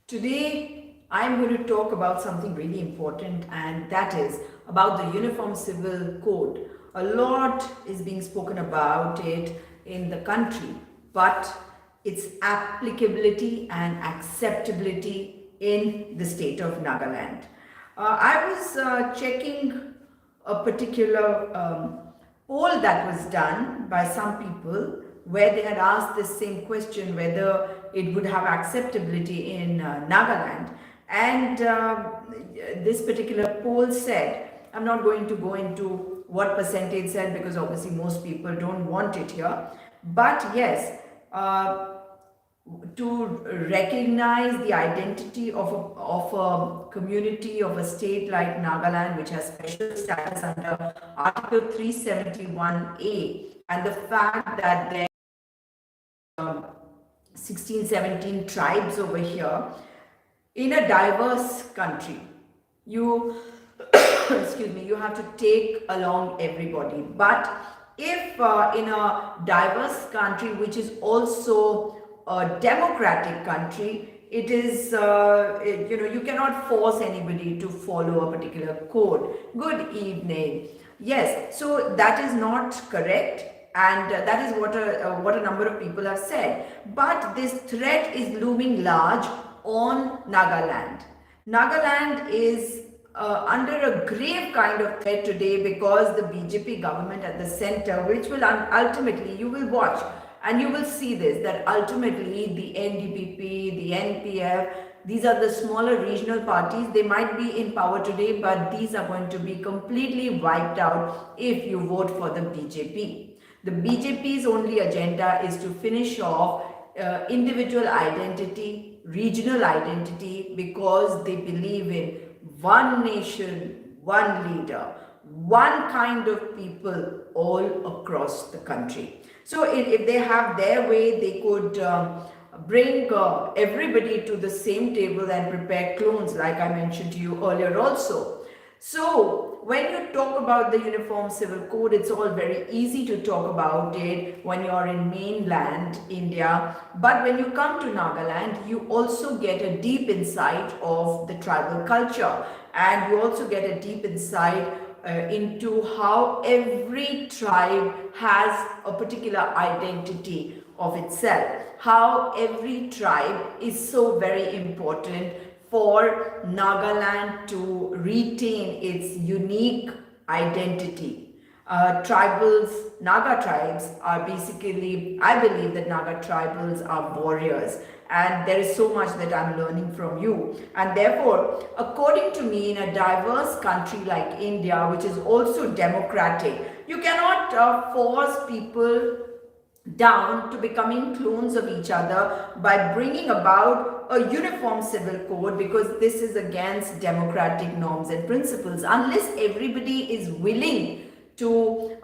Today, I'm going to talk about something really important, and that is about the Uniform Civil Code. A lot is being spoken about it in the country, but its applicability and acceptability in the state of Nagaland. I was checking a particular poll that was done by some people where they had asked the same question whether it would have acceptability in Nagaland. And this particular poll said, I'm not going to go into what percentage said because obviously most people don't want it here. But yes, to recognize the identity of a community, of a state like Nagaland, which has special status under Article 371A, and the fact that there are 16, 17 tribes over here in a diverse country. You, excuse me, you have to take along everybody. But if in a diverse country, which is also a democratic country, it is, you cannot force anybody to follow a particular code. Good evening. Yes, so that is not correct. And that is what a number of people have said. But this threat is looming large on Nagaland. Nagaland is under a grave kind of threat today because the BJP government at the center, which will ultimately, you will watch and you will see this, that ultimately the NDPP, the NPF, these are the smaller regional parties. They might be in power today, but these are going to be completely wiped out if you vote for the BJP. The BJP's only agenda is to finish off individual identity, regional identity, because they believe in one nation, one leader, one kind of people all across the country. So if they have their way, they could bring everybody to the same table and prepare clones, like I mentioned to you earlier also. So when you talk about the Uniform Civil Code, it's all very easy to talk about it when you're in mainland India. But when you come to Nagaland, you also get a deep insight of the tribal culture, and you also get a deep insight into how every tribe has a particular identity of itself, how every tribe is so very important for Nagaland to retain its unique identity. Naga tribes are basically, I believe that Naga tribals are warriors, and there is so much that I'm learning from you. And therefore, according to me, in a diverse country like India, which is also democratic, you cannot force people down to becoming clones of each other by bringing about a uniform civil code, because this is against democratic norms and principles. Unless everybody is willing to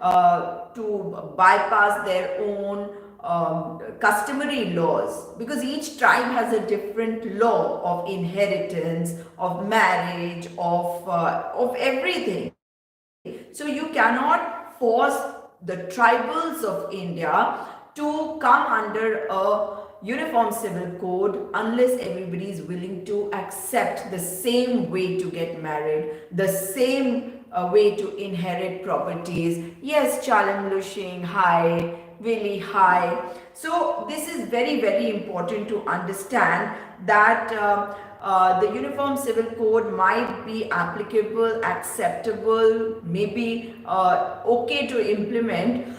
bypass their own customary laws, because each tribe has a different law of inheritance, of marriage, of everything. So you cannot force the tribals of India to come under a uniform civil code unless everybody is willing to accept the same way to get married, the same way to inherit properties. Yes, Chalamlushing, hi, Willie, hi. So this is very, very important to understand that the Uniform Civil Code might be applicable, acceptable, maybe okay to implement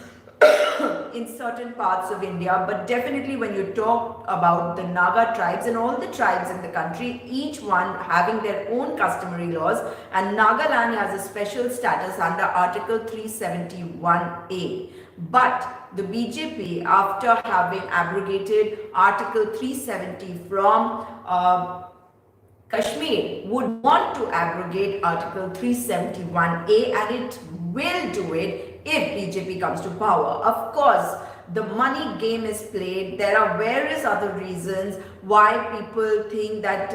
in certain parts of India, but definitely when you talk about the Naga tribes and all the tribes in the country, each one having their own customary laws, and Nagaland has a special status under Article 371A. But the BJP, after having abrogated Article 370 from Kashmir, would want to abrogate Article 371A, and it will do it if BJP comes to power. Of course, the money game is played. There are various other reasons why people think that,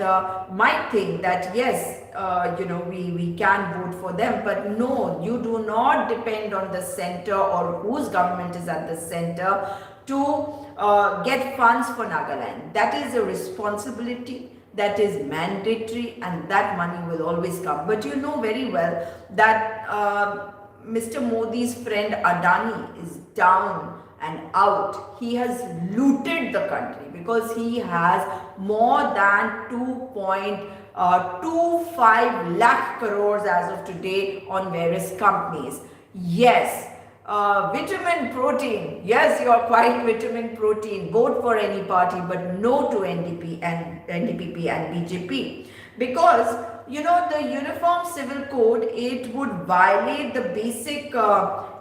might think that yes, we can vote for them. But no, you do not depend on the center or whose government is at the center to get funds for Nagaland. That is a responsibility. that is mandatory, and that money will always come. But you know very well that Mr. Modi's friend Adani is down and out. He has looted the country because he has more than 2.25 lakh crores as of today on various companies. Yes, vitamin protein. Yes, you are quite vitamin protein. Vote for any party, but no to NDP and NDPP and BJP, because you know the Uniform Civil Code, it would violate the basic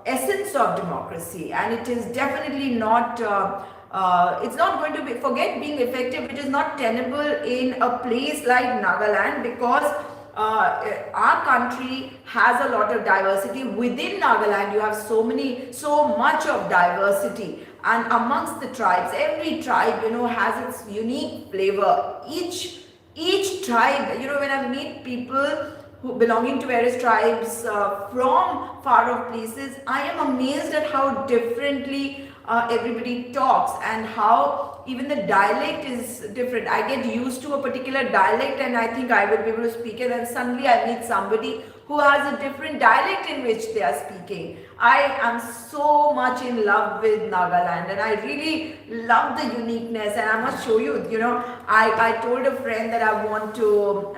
essence of democracy, and it is definitely not. It's not going to be, forget being effective, it is not tenable in a place like Nagaland, because our country has a lot of diversity. Within Nagaland, you have so much of diversity, and amongst the tribes, every tribe, you know, has its unique flavor. Each tribe, you know, when I meet people who belonging to various tribes from far off places, I am amazed at how differently everybody talks, and how even the dialect is different. I get used to a particular dialect and I think I will be able to speak it, and suddenly I meet somebody who has a different dialect in which they are speaking. I am so much in love with Nagaland, and I really love the uniqueness, and I must show you, you know, I told a friend that I want to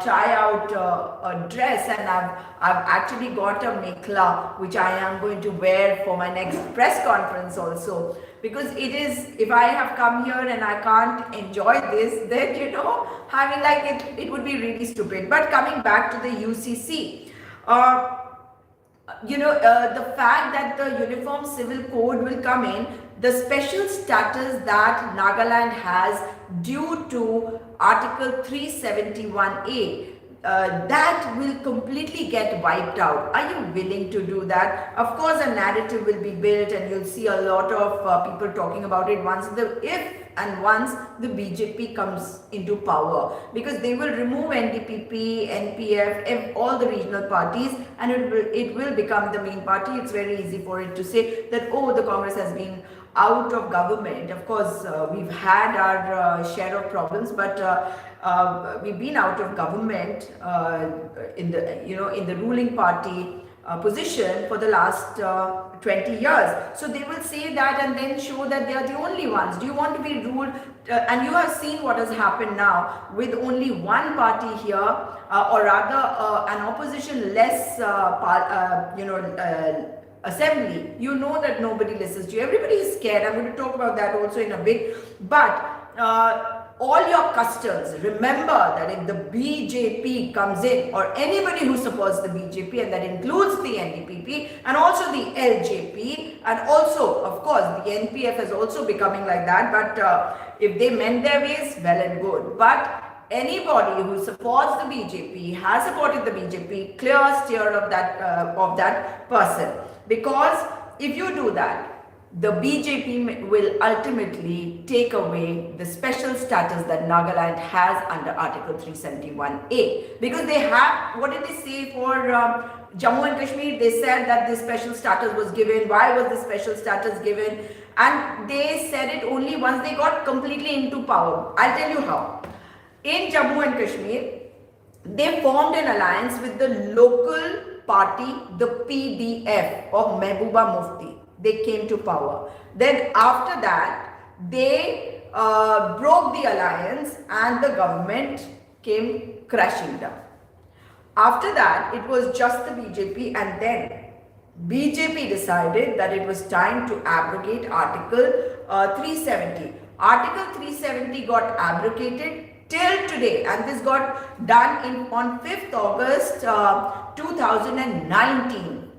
try out a dress, and I've actually got a mekhla which I am going to wear for my next press conference also, because it is, if I have come here and I can't enjoy this, then you know, having like it would be really stupid. But coming back to the UCC, you know, the fact that the Uniform Civil Code will come in, the special status that Nagaland has due to Article 371A, that will completely get wiped out. Are you willing to do that? Of course, a narrative will be built, and you'll see a lot of people talking about it once the BJP comes into power, because they will remove NDPP, NPF, all the regional parties, and it will become the main party. It's very easy for it to say that, oh, the Congress has been out of government. Of course, we've had our share of problems, but we've been out of government in the ruling party position for the last 20 years. So they will say that and then show that they are the only ones. Do you want to be ruled? And you have seen what has happened now with only one party here, or rather an opposition-less assembly. You know that nobody listens to you. Everybody is scared. I'm going to talk about that also in a bit. But all your customs, remember that if the BJP comes in, or anybody who supports the BJP, and that includes the NDPP and also the LJP, and also, of course, the NPF is also becoming like that. But if they mend their ways, well and good. But anybody who supports the BJP, has supported the BJP, clear steer of that person. Because if you do that, the BJP will ultimately take away the special status that Nagaland has under Article 371A. Because they have, what did they say for Jammu and Kashmir? They said that this special status was given. Why was the special status given? And they said it only once they got completely into power. I'll tell you how. In Jammu and Kashmir, they formed an alliance with the local party, the PDF of Mehbooba Mufti. They came to power. Then after that, they broke the alliance and the government came crashing down. After that, it was just the BJP, and then BJP decided that it was time to abrogate Article 370. Article 370 got abrogated till today, and this got done on 5th August 2019,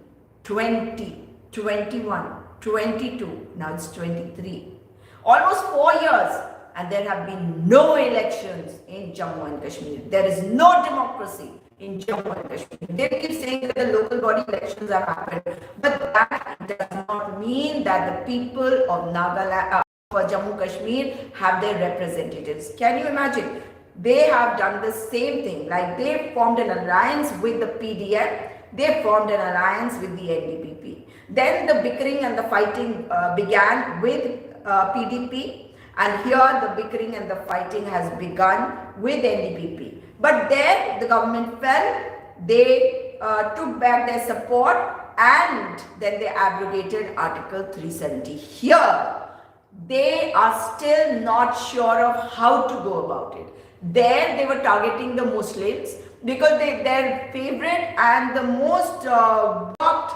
20, 21, 22, now it's 23. Almost 4 years, and there have been no elections in Jammu and Kashmir. There is no democracy in Jammu and Kashmir. They keep saying that the local body elections have happened, but that does not mean that the people of Nagaland, for Jammu Kashmir, have their representatives. Can you imagine? They have done the same thing. Like, they formed an alliance with the PDF. They formed an alliance with the NDPP. Then the bickering and the fighting began with PDP, And here the bickering and the fighting has begun with NDPP. But there the government fell, they took back their support, and then they abrogated Article 370. Here, they are still not sure of how to go about it. There, they were targeting the Muslims because their favorite and the most blocked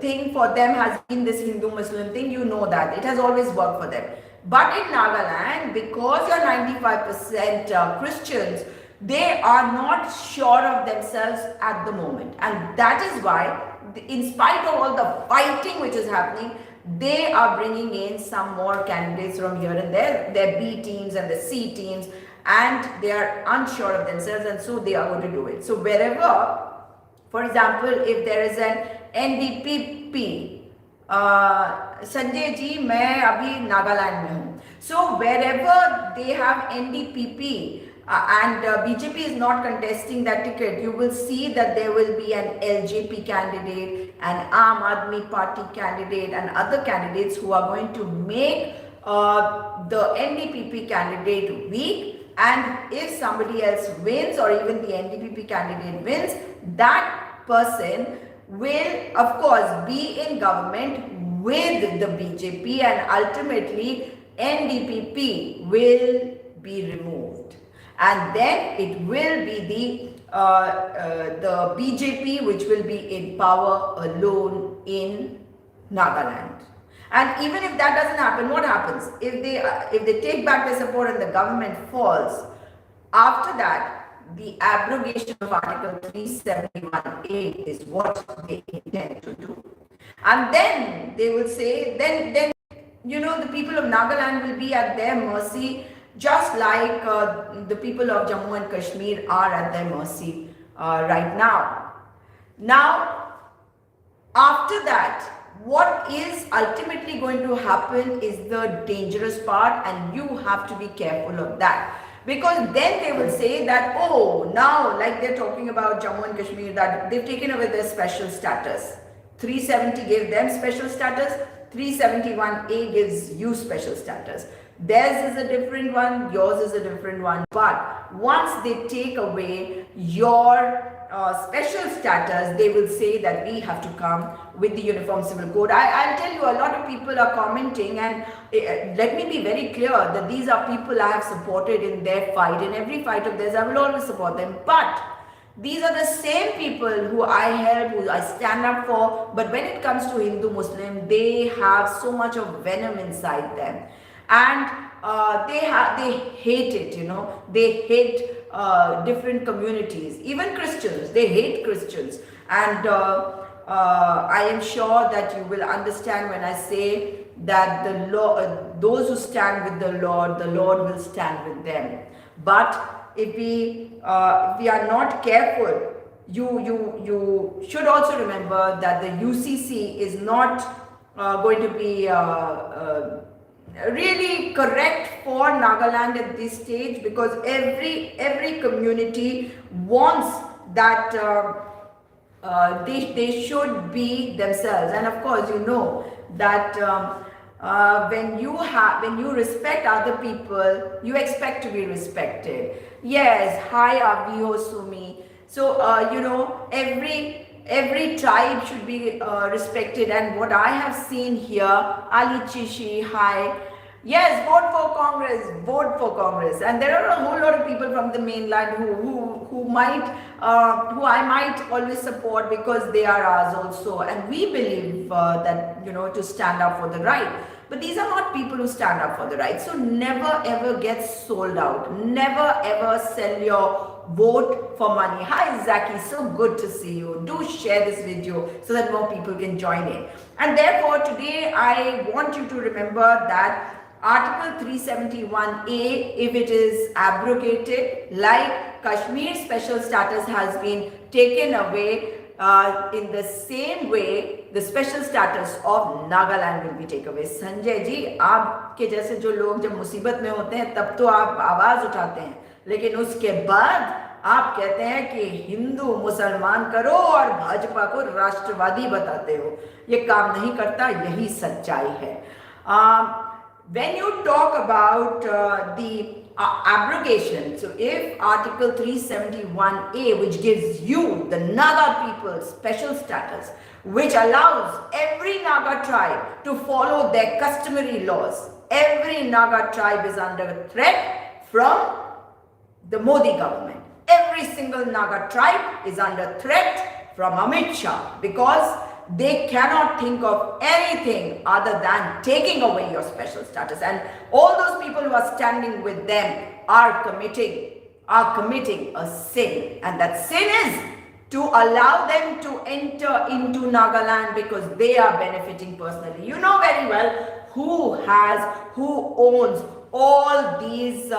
thing for them has been this Hindu-Muslim thing. You know that. It has always worked for them. But in Nagaland, because you're 95% Christians, they are not sure of themselves at the moment. And that is why, in spite of all the fighting which is happening, they are bringing in some more candidates from here and there, their B teams and the C teams, and they are unsure of themselves, and so they are going to do it. So wherever, for example, if there is an NDPP, Sanjay ji मैं अभी नागालैंड में हूँ, so wherever they have NDPP and BJP is not contesting that ticket, you will see that there will be an LJP candidate, an Aam Aadmi Party candidate, and other candidates who are going to make the NDPP candidate weak. And if somebody else wins, or even the NDPP candidate wins, that person will of course be in government with the BJP, and ultimately NDPP will be removed, and then it will be the BJP which will be in power alone in Nagaland. And even if that doesn't happen, what happens? If they take back their support and the government falls, after that, the abrogation of Article 371A is what they intend to do. And then they will say, then the people of Nagaland will be at their mercy, just like the people of Jammu and Kashmir are at their mercy right now. Now, after that, what is ultimately going to happen is the dangerous part, and you have to be careful of that. Because then they will say that, oh, now, like they're talking about Jammu and Kashmir, that they've taken away their special status. 370 gave them special status, 371A gives you special status. Theirs is a different one, yours is a different one. But once they take away your special status, they will say that we have to come with the Uniform Civil Code. I'll tell you, a lot of people are commenting, and let me be very clear that these are people I have supported in their fight. In every fight of theirs, I will always support them. But these are the same people who I help, who I stand up for. But when it comes to Hindu-Muslim, they have so much of venom inside them. And they hate it, they hate different communities, even Christians, they hate Christians. And I am sure that you will understand when I say that the Lord, those who stand with the Lord will stand with them. But if we are not careful, you should also remember that the UCC is not going to be really correct for Nagaland at this stage, because every community wants that they should be themselves. And of course, you know that when you respect other people, you expect to be respected. Yes, hi Abhiho Sumi. So every tribe should be respected. And what I have seen here, Ali Chishi, hi. Yes, vote for Congress. And there are a whole lot of people from the mainland who I might always support, because they are ours also. And we believe that, to stand up for the right. But these are not people who stand up for the right. So never ever get sold out. Never ever sell your vote for money. Hi Zaki, so good to see you. Do share this video so that more people can join in. And therefore today I want you to remember that Article 371A, if it is abrogated, like Kashmir's special status has been taken away, in the same way the special status of Nagaland will be taken away. Sanjay ji, आपके जैसे जो लोग जब मुसीबत में होते हैं तब तो आप आवाज उठाते हैं, लेकिन उसके बाद आप कहते हैं कि हिंदू मुसलमान करो और भाजपा को राष्ट्रवादी बताते हो। ये काम नहीं करता, यही सच्चाई है। when you talk about the abrogation, so if Article 371A, which gives you, the Naga people, special status, which allows every Naga tribe to follow their customary laws, every Naga tribe is under threat from the Modi government. Every single Naga tribe is under threat from Amit Shah, because they cannot think of anything other than taking away your special status. And all those people who are standing with them are committing a sin. And that sin is to allow them to enter into Nagaland because they are benefiting personally. You know very well who owns all these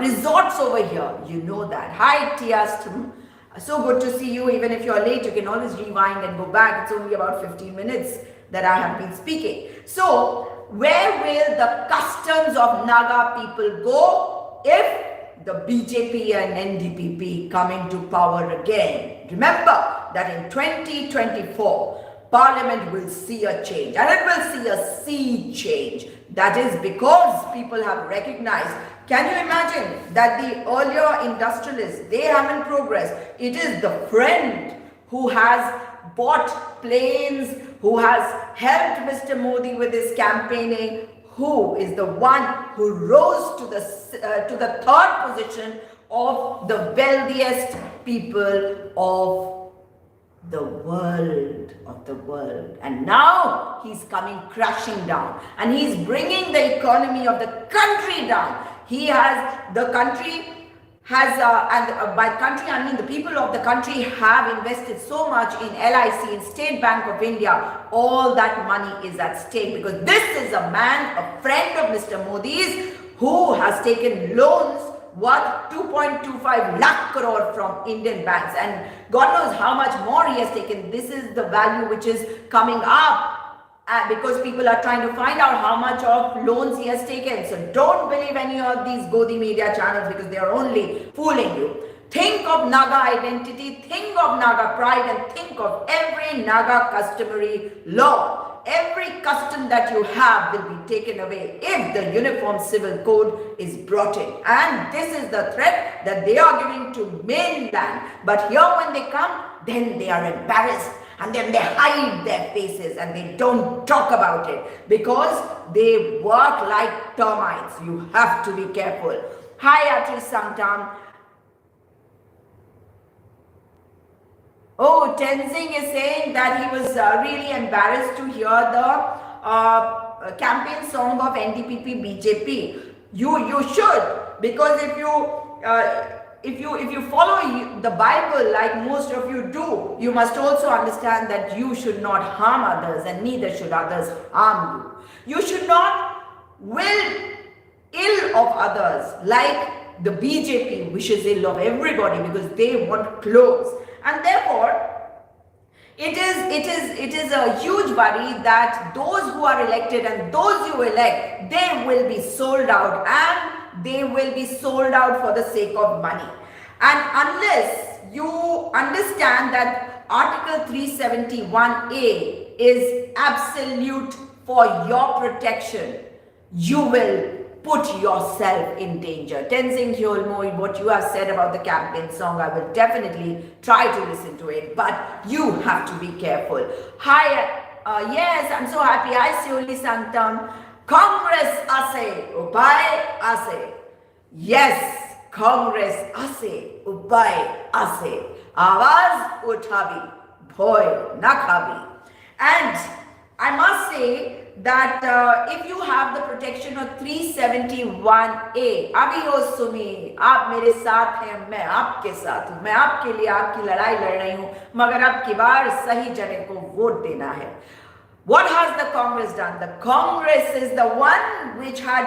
resorts over here. You know that. Hi, Tiastum. So good to see you. Even if you're late, you can always rewind and go back. It's only about 15 minutes that I have been speaking. So, where will the customs of Naga people go if the BJP and NDPP come into power again? Remember that in 2024, Parliament will see a change, and it will see a sea change. That is because people have recognized. Can you imagine that the earlier industrialists, they haven't progressed? It is the friend who has bought planes, who has helped Mr. Modi with his campaigning, who is the one who rose to the third position of the wealthiest people of the world. And now he's coming crashing down, and he's bringing the economy of the country down. The country has, and by country I mean the people of the country have invested so much in LIC, in State Bank of India. All that money is at stake because this is a man, a friend of Mr. Modi's, who has taken loans worth 2.25 lakh crore from Indian banks, and God knows how much more he has taken. This is the value which is coming up because people are trying to find out how much of loans he has taken. So don't believe any of these Godi media channels because they are only fooling you. Think of Naga identity, think of Naga pride, and think of every Naga customary law. Every custom that you have will be taken away if the Uniform Civil Code is brought in. And this is the threat that they are giving to mainland. But here when they come, then they are embarrassed. And then they hide their faces and they don't talk about it because they work like termites. You have to be careful. Hi, Atri Samtam. Oh, Tenzing is saying that he was really embarrassed to hear the campaign song of NDPP BJP. You should, because if you follow the Bible like most of you do, you must also understand that you should not harm others and neither should others harm you. You should not will ill of others like the BJP wishes ill of everybody because they want clothes. And therefore, it is a huge worry that those who are elected and those you elect, they will be sold out, and they will be sold out for the sake of money. And unless you understand that Article 371A is absolute for your protection, you will put yourself in danger. Tenzing Hyolmo, what you have said about the campaign song, I will definitely try to listen to it, but you have to be careful. Hi, yes, I'm so happy. Hi, Sioli Santam. Congress ase, upai ase. Yes, Congress ase, upai ase. Awaz uthabi, bhoy na khabi. And I must say that if you have the protection of 371A, अभी हो सुमी, आप मेरे साथ हैं, मैं आपके साथ हूँ, मैं आपके लिए आपकी लड़ाई लड़ रही हूँ, मगर अब की बार सही जगह को वोट देना है. What has the Congress done? The Congress is the one which had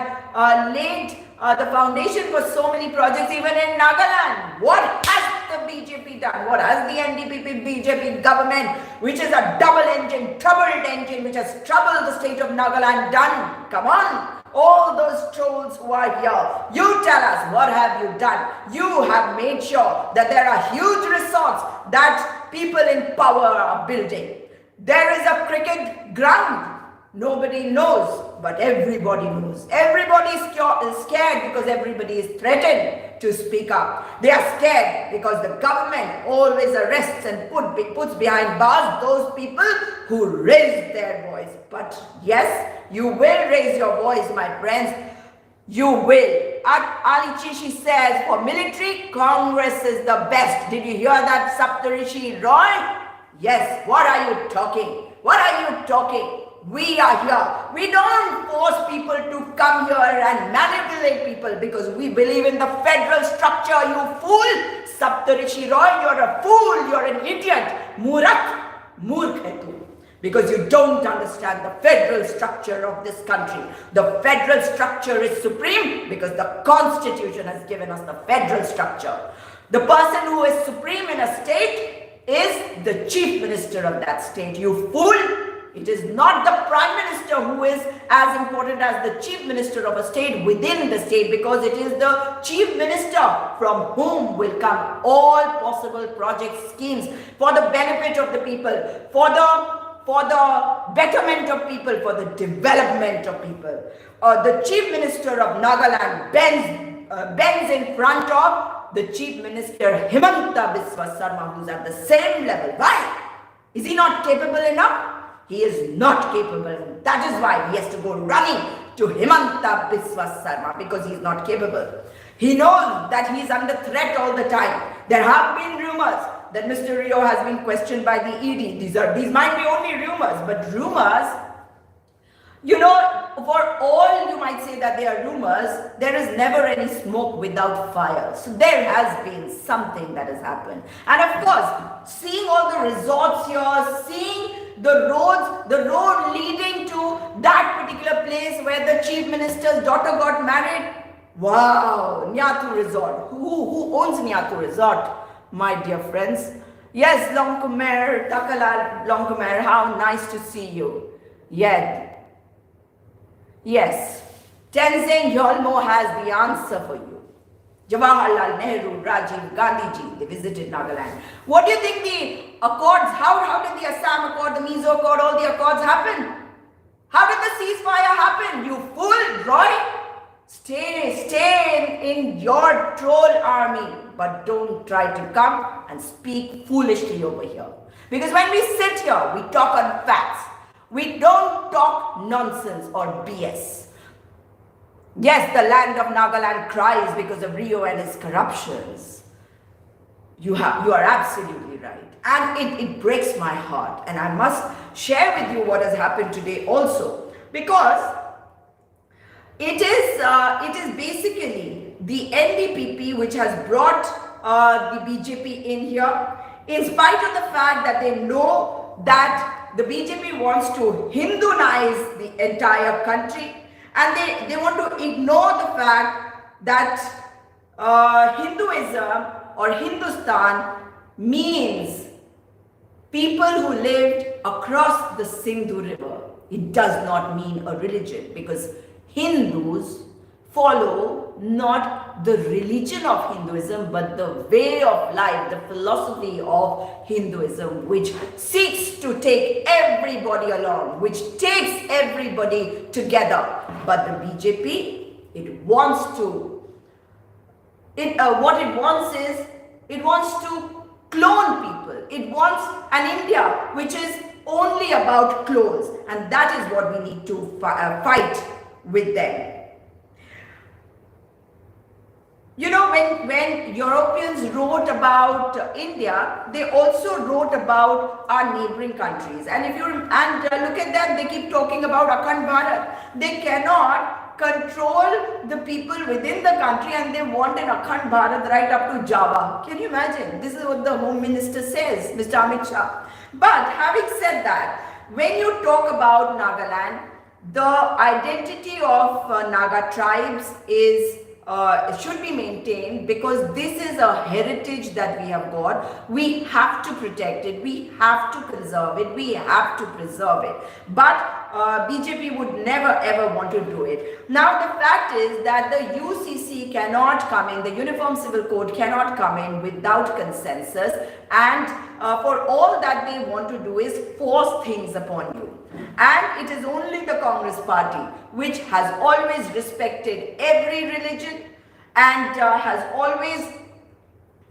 laid the foundation for so many projects even in Nagaland. What has the BJP done? What has the NDPP BJP government, which is a troubled engine, which has troubled the state of Nagaland done? Come on, all those trolls who are here, you tell us, what have you done? You have made sure that there are huge resorts that people in power are building. There is a cricket ground. Nobody knows, but everybody knows. Everybody is scared because everybody is threatened to speak up. They are scared because the government always arrests and puts behind bars those people who raise their voice. But yes, you will raise your voice, my friends. You will. Ali Chishi says, for military, Congress is the best. Did you hear that, Saptarishi Roy? Yes, what are you talking? What are you talking? We are here. We don't force people to come here and manipulate people because we believe in the federal structure, you fool. Saptarishi Roy, you're a fool. You're an idiot. Murkh hai tu. Because you don't understand the federal structure of this country. The federal structure is supreme because the Constitution has given us the federal structure. The person who is supreme in a state is the chief minister of that state. You fool! It is not the prime minister who is as important as the chief minister of a state within the state, because it is the chief minister from whom will come all possible projects, schemes for the benefit of the people, for the betterment of people, for the development of people. The chief minister of Nagaland bends in front of the chief minister Himanta Biswa Sarma, who's at the same level. Why? Is he not capable enough? He is not capable. That is why he has to go running to Himanta Biswa Sarma, because he is not capable. He knows that he is under threat all the time. There have been rumors that Mr. Rio has been questioned by the ED. These might be only rumors, but rumors, you know, for all you might say that they are rumors, there is never any smoke without fire. So there has been something that has happened. And of course, seeing all the resorts here, seeing the road leading to that particular place where the chief minister's daughter got married. Wow, Nyatu Resort. Who owns Nyatu Resort, my dear friends? Yes, Longkumer, Takalal Longkumer, how nice to see you. Yes, Tenzing Yolmo has the answer for you. Jawaharlal Nehru, Rajiv, Gandhiji, they visited Nagaland. What do you think the accords, how did the Assam Accord, the Mizo Accord, all the accords happen? How did the ceasefire happen? You fool, Roy. Stay in your troll army, but don't try to come and speak foolishly over here. Because when we sit here, we talk on facts. We don't talk nonsense or BS. Yes, the land of Nagaland cries because of Rio and his corruptions. You are absolutely right. And it breaks my heart. And I must share with you what has happened today also. Because it is basically the NDPP which has brought the BJP in here, in spite of the fact that they know that the BJP wants to Hindunize the entire country. And they want to ignore the fact that Hinduism or Hindustan means people who lived across the Sindhu River. It does not mean a religion, because Hindus follow not the religion of Hinduism, but the way of life, the philosophy of Hinduism, which seeks to take everybody along, which takes everybody together. But the BJP, what it wants is, it wants to clone people. It wants an India which is only about clones, and that is what we need to fight with them. You know, when Europeans wrote about India, they also wrote about our neighboring countries. And if you look at them, they keep talking about Akhand Bharat. They cannot control the people within the country, and they want an Akhand Bharat right up to Java. Can you imagine? This is what the Home Minister says, Mr. Amit Shah. But having said that, when you talk about Nagaland, the identity of Naga tribes should be maintained, because this is a heritage that we have got. We have to protect it, we have to conserve it, we have to preserve it. But BJP would never ever want to do it. Now the fact is that the UCC cannot come in, the Uniform Civil Code cannot come in without consensus, and for all that they want to do is force things upon you. And it is only the Congress party which has always respected every religion and has always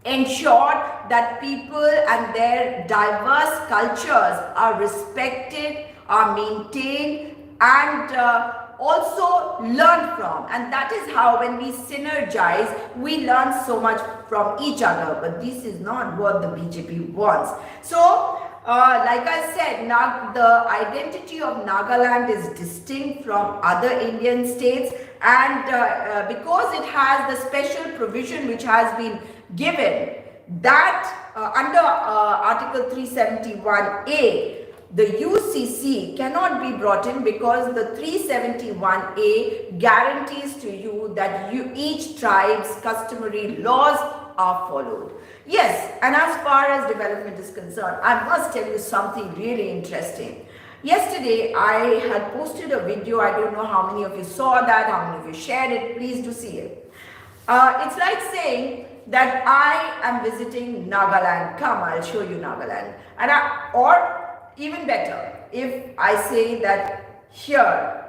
ensured that people and their diverse cultures are respected, are maintained, and also learned from. And that is how, when we synergize, we learn so much from each other. But this is not what the BJP wants. So like I said, the identity of Nagaland is distinct from other Indian states, and because it has the special provision which has been given that under Article 371A, the UCC cannot be brought in, because the 371A guarantees to you that each tribe's customary laws are followed. Yes, and as far as development is concerned, I must tell you something really interesting. Yesterday, I had posted a video. I don't know how many of you saw that, how many of you shared it. Please do see it. It's like saying that I am visiting Nagaland. Come, I'll show you Nagaland. Or even better, if I say that here,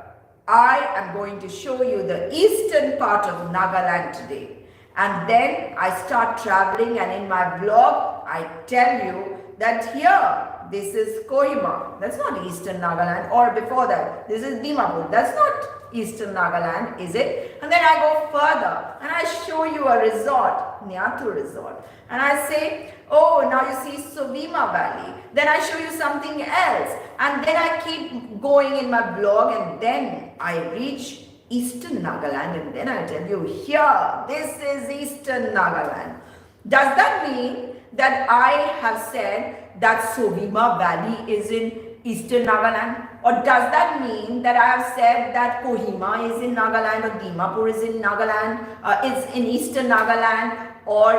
I am going to show you the eastern part of Nagaland today. And then I start traveling, and in my blog, I tell you that here, this is Kohima. That's not eastern Nagaland. Or before that, this is Dimapur. That's not eastern Nagaland, is it? And then I go further and I show you a resort, Nyatu Resort. And I say, oh, now you see Suvima Valley. Then I show you something else. And then I keep going in my blog, and then I reach Eastern Nagaland, and then I tell you, here, this is Eastern Nagaland. Does that mean that I have said that Suvima Valley is in Eastern Nagaland? Or does that mean that I have said that Kohima is in Nagaland, or Dimapur is in Nagaland, is in Eastern Nagaland? Or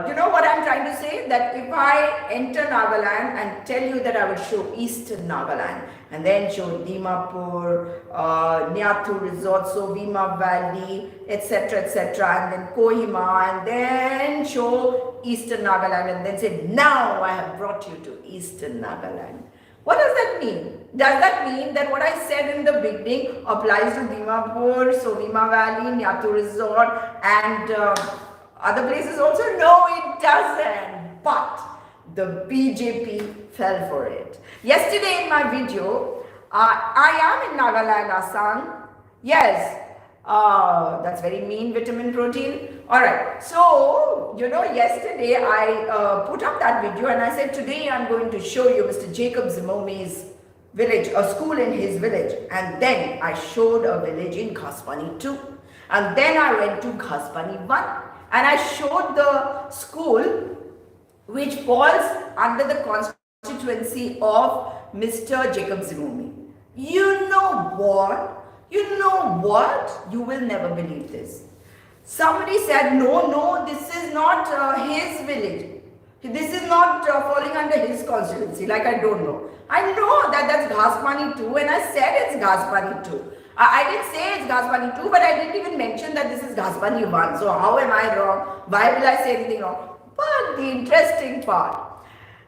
you know what I'm trying to say? That if I enter Nagaland and tell you that I will show Eastern Nagaland, and then show Dimapur, Nyatu Resort, Suvima Valley, etc., and then Kohima, and then show Eastern Nagaland, and then say, now I have brought you to Eastern Nagaland. What does that mean? Does that mean that what I said in the beginning applies to Dimapur, Suvima Valley, Nyatu Resort, and other places also? No, it doesn't. But the BJP fell for it. Yesterday in my video, I am in Nagaland, Assam. Yes, that's very mean, vitamin protein. Alright, so, yesterday I put up that video, and I said, today I'm going to show you Mr. Jacob Zimome's village, a school in his village. And then I showed a village in Ghasbani 2. And then I went to Ghasbani 1. And I showed the school which falls under the constituency of Mr. Jacob Zimome. You know what? You will never believe this. Somebody said, no, this is not his village. This is not falling under his constituency. Like, I don't know. I know that that's Ghasbani 2, and I said it's Ghasbani 2. I didn't say it's Ghasbani 2, but I didn't even mention that this is Ghasbani 1. So how am I wrong? Why will I say anything wrong? But the interesting part,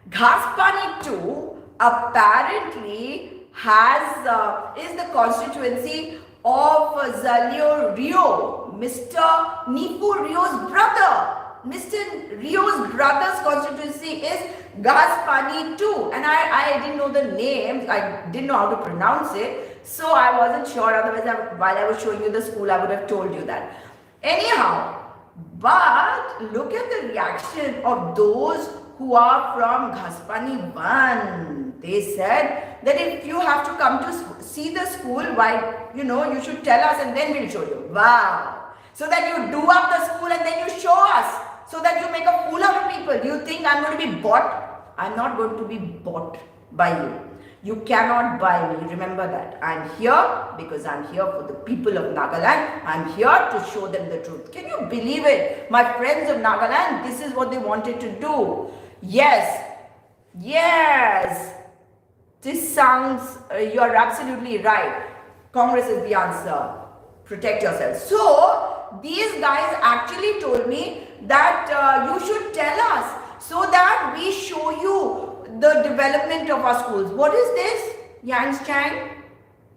Ghasbani 2 apparently is the constituency of Zalio Rio, Mr. Nipu Rio's brother. Mr. Rio's brother's constituency is Ghasbani 2, and I didn't know the names, I didn't know how to pronounce it, so I wasn't sure. Otherwise, while I was showing you the school, I would have told you that. Anyhow, but look at the reaction of those who are from Ghasbani 1. They said that if you have to come to see the school, why, you should tell us and then we'll show you. Wow. So that you do up the school and then you show us, so that you make a fool out of people. Do you think I'm going to be bought? I'm not going to be bought by you. You cannot buy me. Remember that. I'm here because I'm here for the people of Nagaland. I'm here to show them the truth. Can you believe it? My friends of Nagaland, this is what they wanted to do. Yes. This sounds, you're absolutely right. Congress is the answer. Protect yourself. So, these guys actually told me that you should tell us so that we show you the development of our schools. What is this? Yang.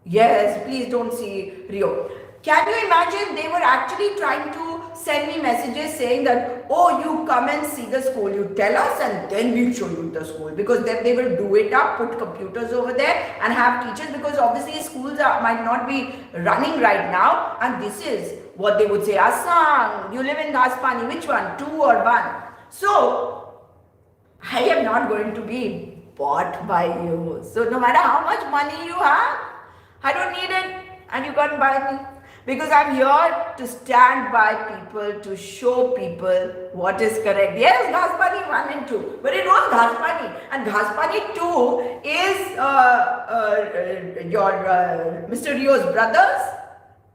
Yes, please don't see Rio. Can you imagine they were actually trying to send me messages saying that, oh, you come and see the school, you tell us and then we'll show you the school, because then they will do it up, put computers over there and have teachers, because obviously schools might not be running right now, and this is what they would say, Asang, you live in Gaspani, which one, 2 or 1? So, I am not going to be bought by you. So no matter how much money you have, I don't need it and you can't buy me. Because I'm here to stand by people, to show people what is correct. Yes, Ghaspani 1 and 2. But it was Ghaspani. And Ghaspani 2 is your Mr. Rio's brothers.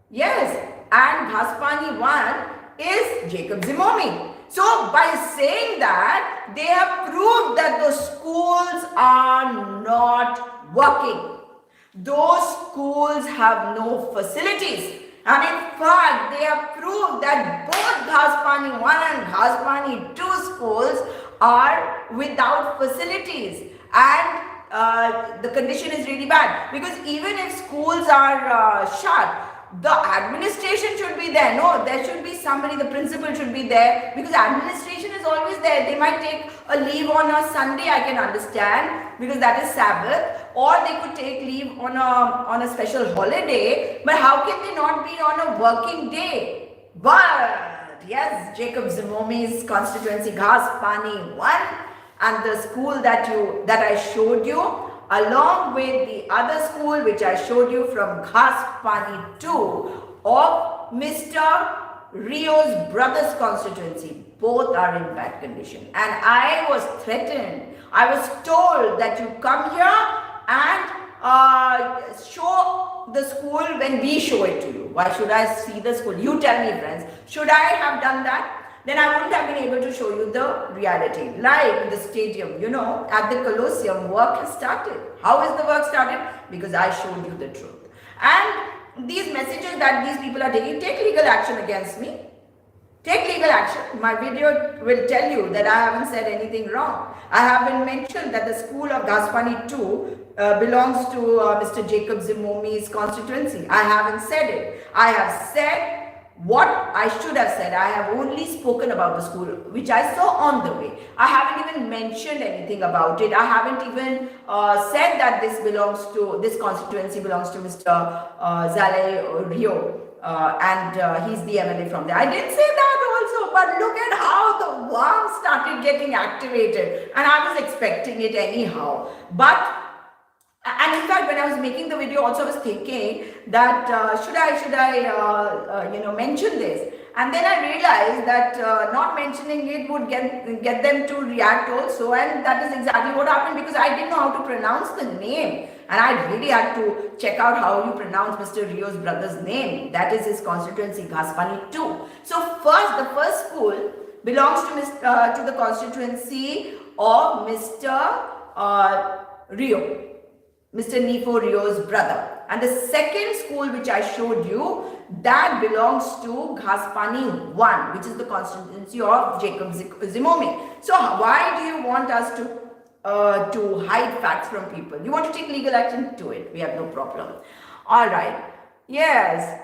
Yes. And Ghaspani 1 is Jacob Zimomi. So by saying that, they have proved that those schools are not working. Those schools have no facilities. And in fact, they have proved that both Ghaspani 1 and Ghaspani 2 schools are without facilities. And the condition is really bad. Because even if schools are shut, the administration should be there. No, there should be somebody, the principal should be there, because administration is always there. They might take a leave on a Sunday, I can understand, because that is Sabbath, or they could take leave on a special holiday, but how can they not be on a working day? But yes, Jacob Zimomi's constituency, Ghaspani 1, and the school that I showed you, along with the other school which I showed you from Ghaspani 2 of Mr. Rio's brother's constituency, both are in bad condition. And I was threatened. I was told that you come here and show the school when we show it to you. Why should I see the school? You tell me, friends. Should I have done that? Then I wouldn't have been able to show you the reality. Like the stadium, at the Colosseum, work has started. How is the work started? Because I showed you the truth. And these messages that these people are taking, take legal action against me. Take legal action. My video will tell you that I haven't said anything wrong. I haven't mentioned that the school of Ghaspani 2 belongs to Mr. Jacob Zimomi's constituency. I haven't said it. I have said what I should have said. I have only spoken about the school which I saw on the way. I haven't even mentioned anything about it. I haven't even said that this constituency belongs to Mr. Zale Rio and he's the MLA from there. I didn't say that also, but look at how the worm started getting activated, and I was expecting it anyhow. And in fact, when I was making the video also, I was thinking that should I mention this? And then I realized that not mentioning it would get them to react also, and that is exactly what happened, because I didn't know how to pronounce the name, and I really had to check out how you pronounce Mr. Rio's brother's name. That is his constituency, Ghaspani 2. So the first school belongs to the constituency of Mr. Rio. Mr. Nifo Rio's brother. And the second school which I showed you, that belongs to Ghaspani 1, which is the constituency of Jacob Zimomi. So why do you want us to hide facts from people? You want to take legal action? Do it. We have no problem. All right. Yes.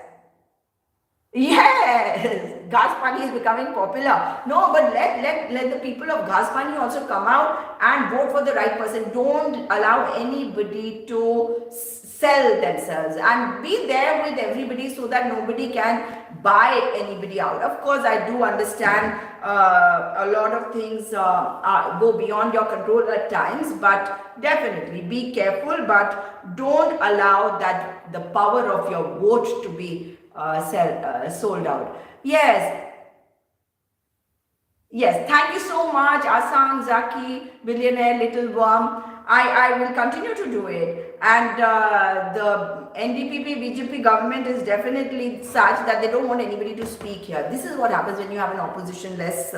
Ghaspani is becoming popular. No, but let the people of Ghaspani also come out and vote for the right person. Don't allow anybody to sell themselves, and be there with everybody so that nobody can buy anybody out. Of course, I do understand a lot of things go beyond your control at times, but definitely be careful, but don't allow that the power of your vote to be sold out. Yes, thank you so much, Asang, Zaki, Billionaire, Little Worm. I will continue to do it, and the NDPP BJP government is definitely such that they don't want anybody to speak here. This is what happens when you have an opposition-less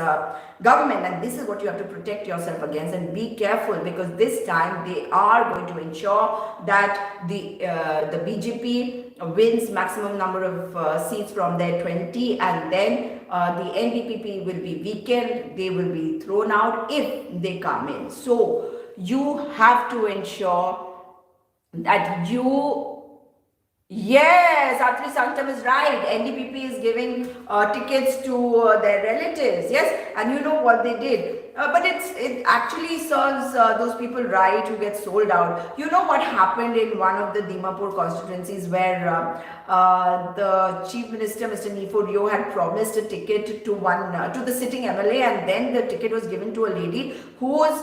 government, and this is what you have to protect yourself against. And be careful, because this time they are going to ensure that the BJP wins maximum number of seats from their 20, and then the NDPP will be weakened. They will be thrown out if they come in. So you have to ensure that you Yes, Atri Sanctam is right. NDPP is giving tickets to their relatives. Yes, and you know what they did. But it actually serves those people right who get sold out. You know what happened in one of the Dimapur constituencies where the Chief Minister, Mr. Nifo Rio, had promised a ticket to to the sitting MLA, and then the ticket was given to a lady whose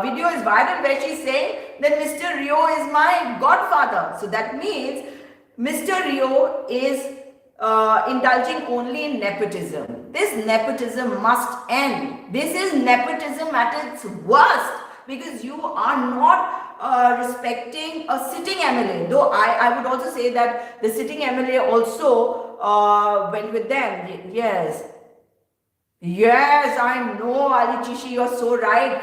video is viral where she's saying that Mr. Rio is my godfather. So that means Mr. Rio is indulging only in nepotism. This nepotism must end. This is nepotism at its worst because you are not respecting a sitting MLA. Though I would also say that the sitting MLA also went with them. Yes. Yes, I know, Ali Chishi, you're so right.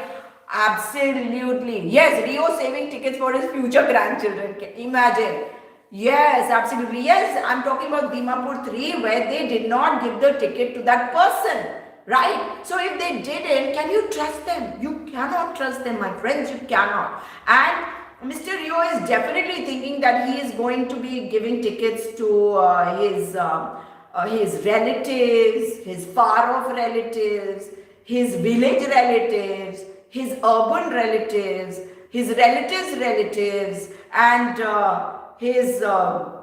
Absolutely. Yes, Rio saving tickets for his future grandchildren. Imagine. Yes, absolutely. Yes, I'm talking about Dimapur 3 where they did not give the ticket to that person. Right? So if they didn't, can you trust them? You cannot trust them, my friends. You cannot. And Mr. Rio is definitely thinking that he is going to be giving tickets to his relatives, his far-off relatives, his village relatives, his urban relatives, his relatives, and his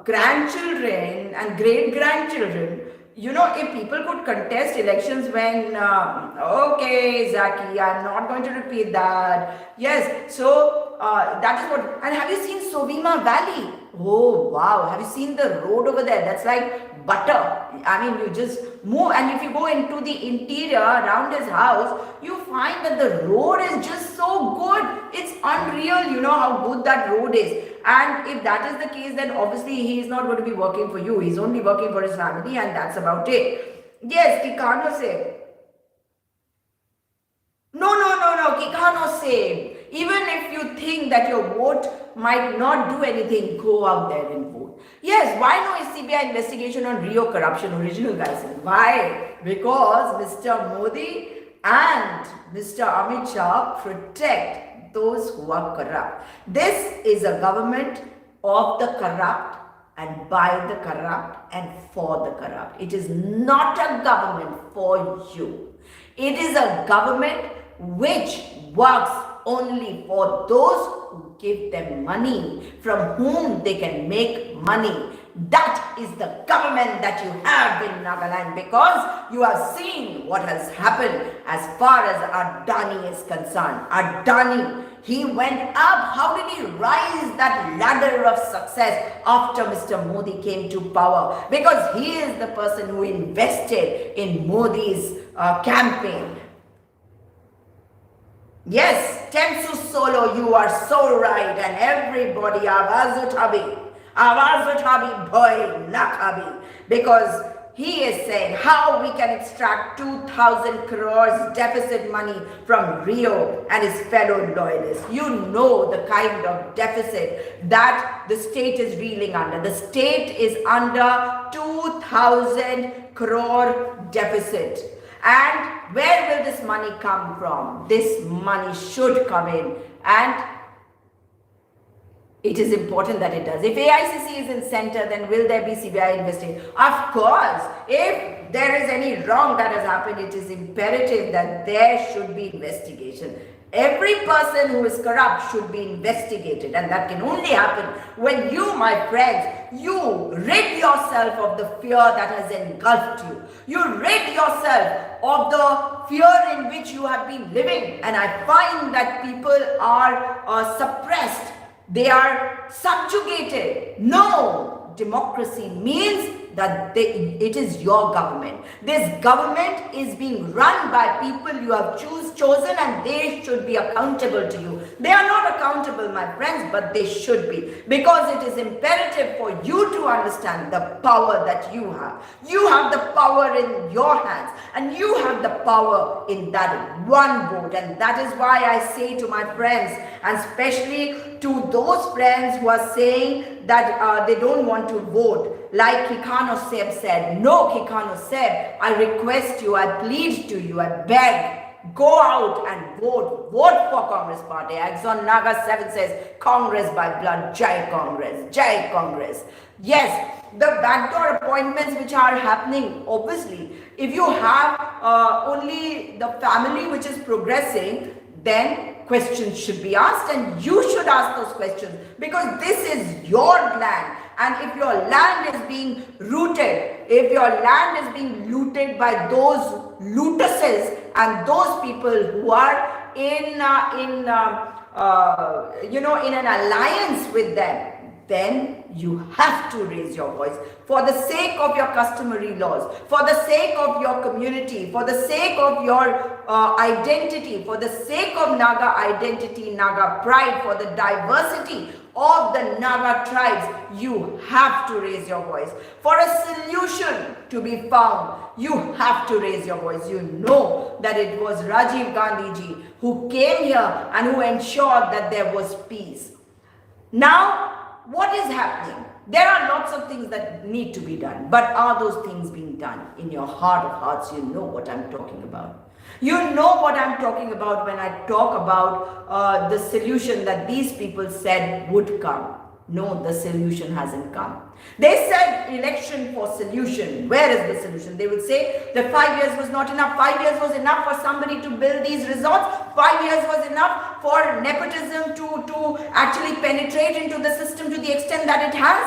grandchildren and great-grandchildren. You know, if people could contest elections when, okay, Zaki, I'm not going to repeat that. Yes, so that is what. And have you seen Sovima Valley? Oh, wow. Have you seen the road over there? That's like butter. I mean, you just move. And if you go into the interior around his house, you find that the road is just so good. It's unreal, you know, how good that road is. And if that is the case, then obviously he is not going to be working for you. He's only working for his family, and that's about it. Yes, Kikano say. No, Kikano say. Even if you think that your vote might not do anything, go out there and vote. Yes, why no CBI investigation on Rio corruption, original guys? Why? Because Mr. Modi and Mr. Amit Shah protect those who are corrupt. This is a government of the corrupt and by the corrupt and for the corrupt. It is not a government for you. It is a government which works only for those who give them money, from whom they can make money. That is the government that you have in Nagaland, because you have seen what has happened as far as Adani is concerned. Adani, he went up. How did he rise that ladder of success after Mr. Modi came to power? Because he is the person who invested in Modi's campaign. Yes, Temsu Solo, you are so right, and everybody, Awaz Uthabi, boy, Nakhabi, because he is saying how we can extract 2,000 crores deficit money from Rio and his fellow loyalists. You know the kind of deficit that the state is reeling under. The state is under 2,000 crore deficit. And where will this money come from? This money should come in, and it is important that it does. If AICC is in center, then will there be CBI investigation? Of course. If there is any wrong that has happened, it is imperative that there should be investigation. Every person who is corrupt should be investigated, and that can only happen when you, my friends, you rid yourself of the fear that has engulfed you. You rid yourself of the fear in which you have been living, and I find that people are suppressed. They are subjugated. No, democracy means that it is your government. This government is being run by people you have chosen, and they should be accountable to you. They are not accountable, my friends, but they should be, because it is imperative for you to understand the power that you have. You have the power in your hands, and you have the power in that one vote. And that is why I say to my friends, and especially to those friends who are saying that they don't want to vote, like Kikano Seb said, no, Kikano Seb, I request you, I plead to you, I beg go out and vote. Vote for Congress Party. Axon Naga 7 says, Congress by blood, Jai Congress, Jai Congress. Yes, the backdoor appointments which are happening, obviously, if you have only the family which is progressing, then questions should be asked, and you should ask those questions, because this is your land. And if your land is being looted, if your land is being looted by those lootuses and those people who are in an alliance with them, then you have to raise your voice for the sake of your customary laws, for the sake of your community, for the sake of your identity, for the sake of Naga identity, Naga pride, for the diversity of the Naga tribes. You have to raise your voice. For a solution to be found, you have to raise your voice. You know that it was Rajiv Gandhi ji who came here and who ensured that there was peace. Now, what is happening? There are lots of things that need to be done, but are those things being done? In your heart of hearts, you know what I'm talking about. You know what I'm talking about when I talk about the solution that these people said would come. No, the solution hasn't come. They said election for solution. Where is the solution? They would say that 5 years was not enough. 5 years was enough for somebody to build these resorts. 5 years was enough for nepotism to actually penetrate into the system to the extent that it has.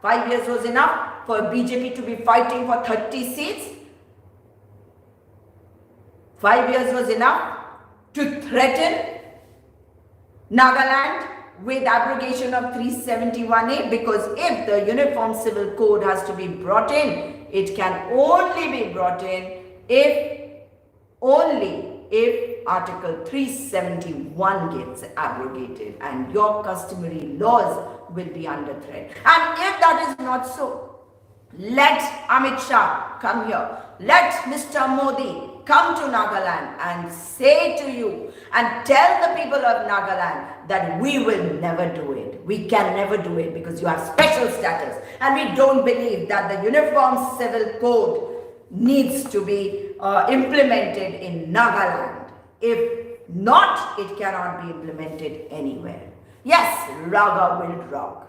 5 years was enough for BJP to be fighting for 30 seats. 5 years was enough to threaten Nagaland with abrogation of 371A, because if the Uniform Civil Code has to be brought in, it can only be brought in if Article 371 gets abrogated, and your customary laws will be under threat. And if that is not so, let Amit Shah come here, let Mr. Modi come to Nagaland and say to you and tell the people of Nagaland that we will never do it. We can never do it because you have special status, and we don't believe that the Uniform Civil Code needs to be implemented in Nagaland. If not, it cannot be implemented anywhere. Yes, Raga will rock.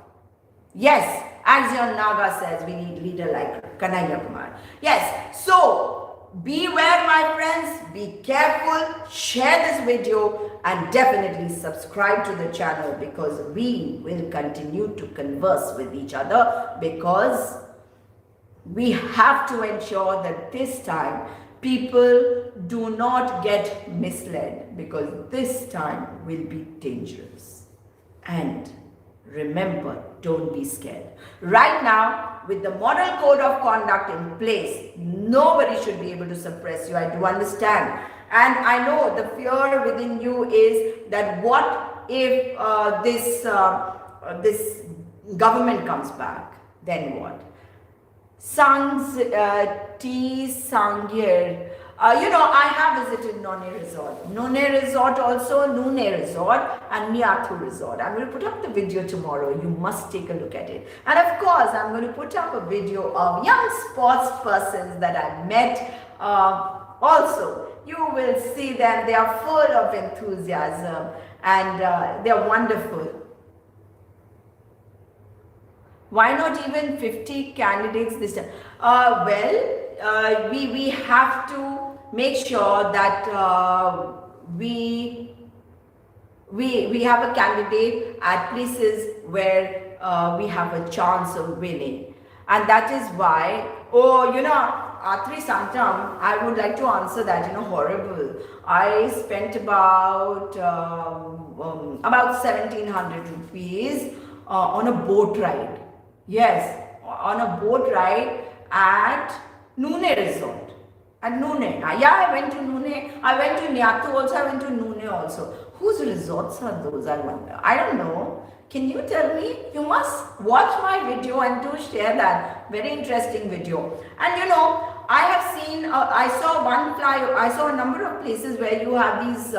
Yes, Axion Naga says we need leader like Kanhaiya Kumar. Yes, so beware, my friends, be careful, share this video, and definitely subscribe to the channel, because we will continue to converse with each other, because we have to ensure that this time people do not get misled, because this time will be dangerous. And remember, don't be scared. Right now, with the model code of conduct in place, nobody should be able to suppress you. I do understand. And I know the fear within you is that what if this government comes back? Then what? Sangs T. Sangir. I have visited None Resort. None Resort also, Nune Resort and Nyathu Resort. I'm going to put up the video tomorrow. You must take a look at it. And of course, I'm going to put up a video of young sports persons that I met. Also, you will see them. They are full of enthusiasm and they're wonderful. Why not even 50 candidates this time? We have to make sure that we have a candidate at places where we have a chance of winning. And that is why, Atri Santam, I would like to answer that, horrible. I spent about 1,700 rupees on a boat ride. Yes, on a boat ride at Nune Resort. At Nune. Yeah, I went to Nune. I went to Nyathu also. I went to Nune also. Whose resorts are those, I wonder? I don't know. Can you tell me? You must watch my video and do share that. Very interesting video. And I have seen, I saw a number of places where you have these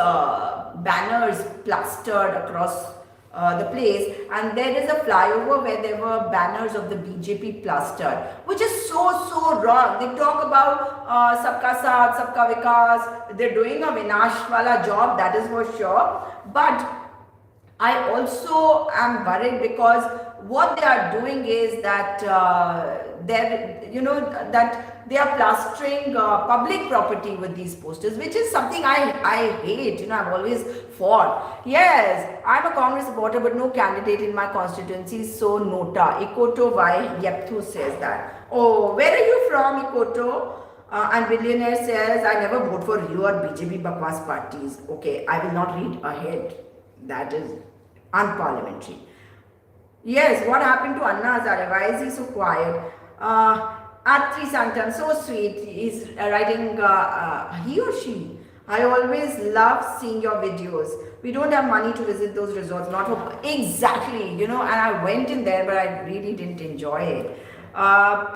banners plastered across the place, and there is a flyover where there were banners of the BJP plastered, which is so wrong. They talk about sabka saath, sabka vikas. They're doing a vinash wala job, that is for sure. But I also am worried because what they are doing is that that they are plastering public property with these posters, which is something I hate. I've always fought. Yes, I'm a Congress supporter, but no candidate in my constituency. So nota. Ikoto Y Yepthu says that. Oh, where are you from, Ikoto? And billionaire says, I never vote for you or BJP bakwas parties. Okay, I will not read ahead. That is unparliamentary. Yes, what happened to Anna Hazare? Why is he so quiet? Atri Santam, so sweet. He's writing, he or she. I always love seeing your videos. We don't have money to visit those resorts. Not for, exactly, and I went in there, but I really didn't enjoy it.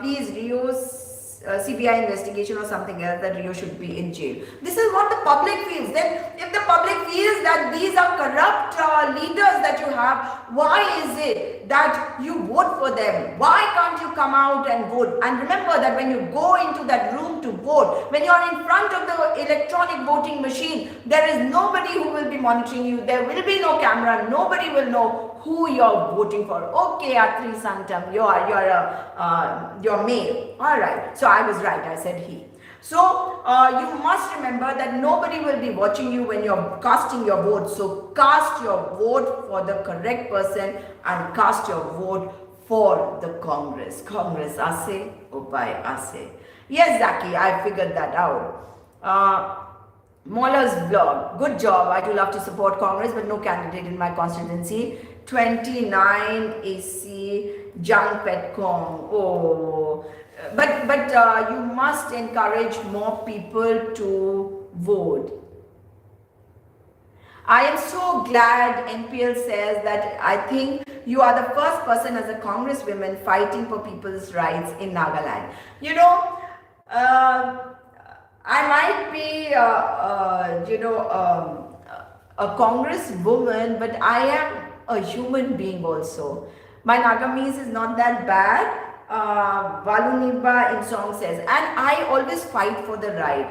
Please, Rio's CBI investigation or something else, that Rio should be in jail. This is what the public feels. Then if the public feels that these are corrupt leaders that you have, why is it that you vote for them? Why can't you come out and vote? And remember that when you go into that room to vote, when you are in front of the electronic voting machine, there is nobody who will be monitoring you. There will be no camera. Nobody will know who you're voting for. Okay, Atri Santam, you're male. All right. So I was right. I said he. So you must remember that nobody will be watching you when you're casting your vote. So cast your vote for the correct person and cast your vote for the Congress. Congress ase, upai ase. Yes, Zaki, I figured that out. Moller's blog. Good job. I do love to support Congress, but no candidate in my constituency. 29 AC Jang Petcom. Oh, but you must encourage more people to vote. I am so glad NPL says that. I think you are the first person as a congresswoman fighting for people's rights in Nagaland. I might be, a congresswoman, but I am a human being also. My Nagamese is not that bad. Valuniba in song says, and I always fight for the right.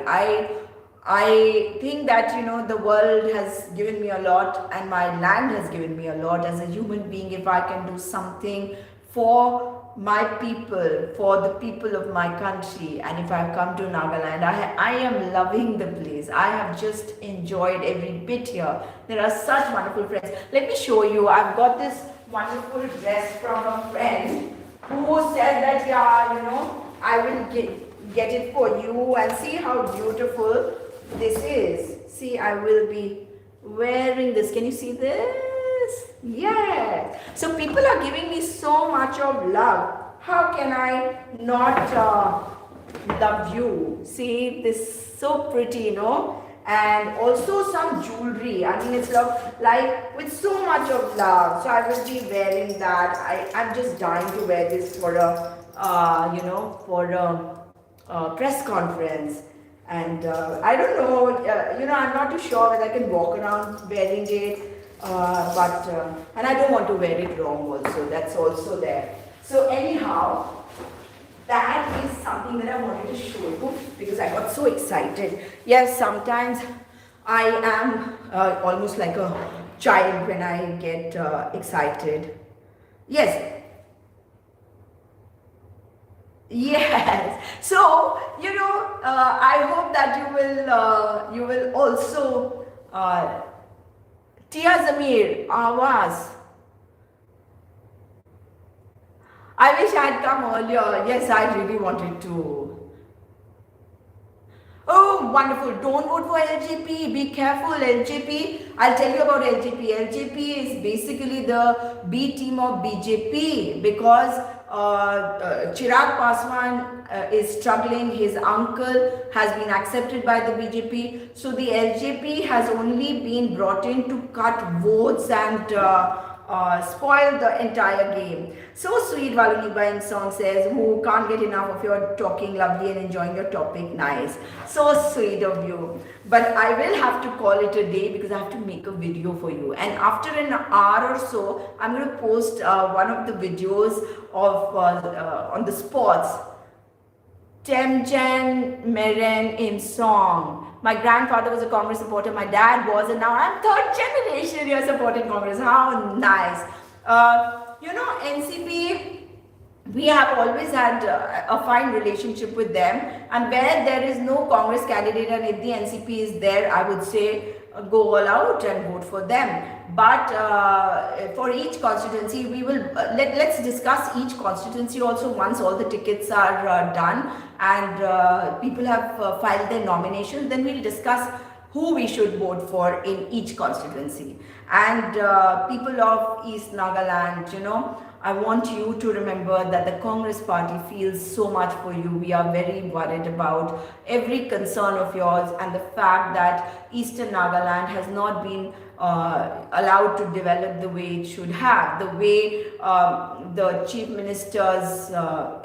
I think that, the world has given me a lot and my land has given me a lot as a human being. If I can do something for my people, for the people of my country, and if I've come to Nagaland, I am loving the place. I have just enjoyed every bit here. There are such wonderful friends. Let me show you. I've got this wonderful dress from a friend who said that, I will get it for you, and see how beautiful this is. See, I will be wearing this. Can you see this? Yes. So people are giving me so much of love. How can I not love you? See, this so pretty, and also some jewelry. I mean, it's like with so much of love. So I will be wearing that. I'm just dying to wear this for a press conference. And I don't know, I'm not too sure whether I can walk around wearing it. And I don't want to wear it wrong also. That's also there. So anyhow, that is something that I wanted to show you because I got so excited. Yes, sometimes I am almost like a child when I get excited. Yes. Yes. So, I hope that you will also Tia Zamir, Awaz. I wish I had come earlier. Yes, I really wanted to. Oh, wonderful. Don't vote for LJP. Be careful, LJP. I'll tell you about LJP. LJP is basically the B team of BJP because Chirag Paswan is struggling. His uncle has been accepted by the BJP. So the LJP has only been brought in to cut votes and spoil the entire game. So sweet, Valuniba in song says, who can't get enough of your talking lovely and enjoying your topic nice. So sweet of you. But I will have to call it a day because I have to make a video for you. And after an hour or so, I'm going to post one of the videos of on the sports. Temjen Meren in song. My grandfather was a Congress supporter, my dad was, and now I'm third generation here supporting Congress. How nice. NCP, we have always had a fine relationship with them, and where there is no Congress candidate and if the NCP is there, I would say go all out and vote for them. But for each constituency, we will let's discuss each constituency also once all the tickets are done and people have filed their nominations. Then we'll discuss who we should vote for in each constituency. And people of East Nagaland, I want you to remember that the Congress party feels so much for you. We are very worried about every concern of yours and the fact that Eastern Nagaland has not been allowed to develop the way it should have. The way the Chief Minister's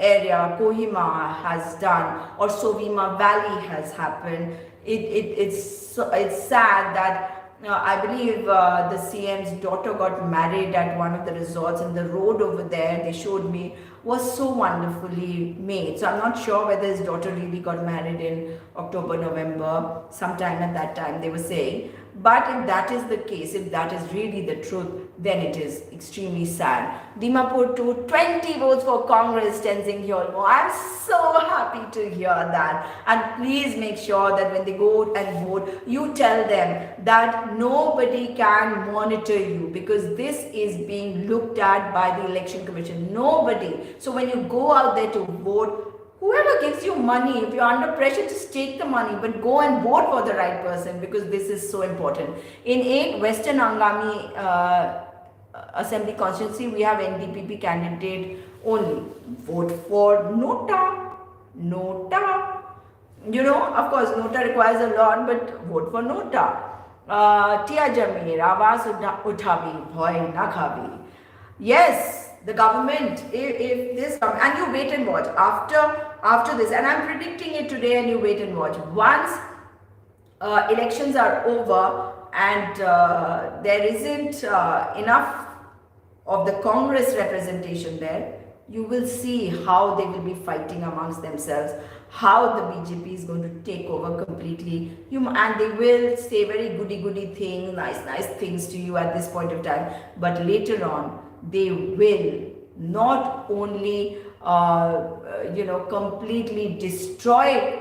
area, Kohima, has done, or Sovima Valley has happened. It's sad that I believe the CM's daughter got married at one of the resorts, and the road over there, they showed me, was so wonderfully made. So I'm not sure whether his daughter really got married in October, November, sometime at that time they were saying. But if that is the case, if that is really the truth, then it is extremely sad. Dimapur to 20 votes for Congress, Tenzing Gyalmo. I'm so happy to hear that. And please make sure that when they go and vote, you tell them that nobody can monitor you, because this is being looked at by the Election Commission. Nobody. So when you go out there to vote, whoever gives you money, if you're under pressure, just take the money, but go and vote for the right person, because this is so important. In 8 Western Angami Assembly constituency, we have NDPP candidate only. Vote for Nota. Nota. Of course, Nota requires a lot, but vote for Nota. Tia Jamir, Awas Uthabi, Bhoy Nakhabi. Yes, the government, if this comes, and you wait and watch after this, and I'm predicting it today, and you wait and watch. Once elections are over and there isn't enough of the Congress representation there, you will see how they will be fighting amongst themselves, how the BJP is going to take over completely, and they will say very goody things, nice things to you at this point of time, but later on they will not only completely destroy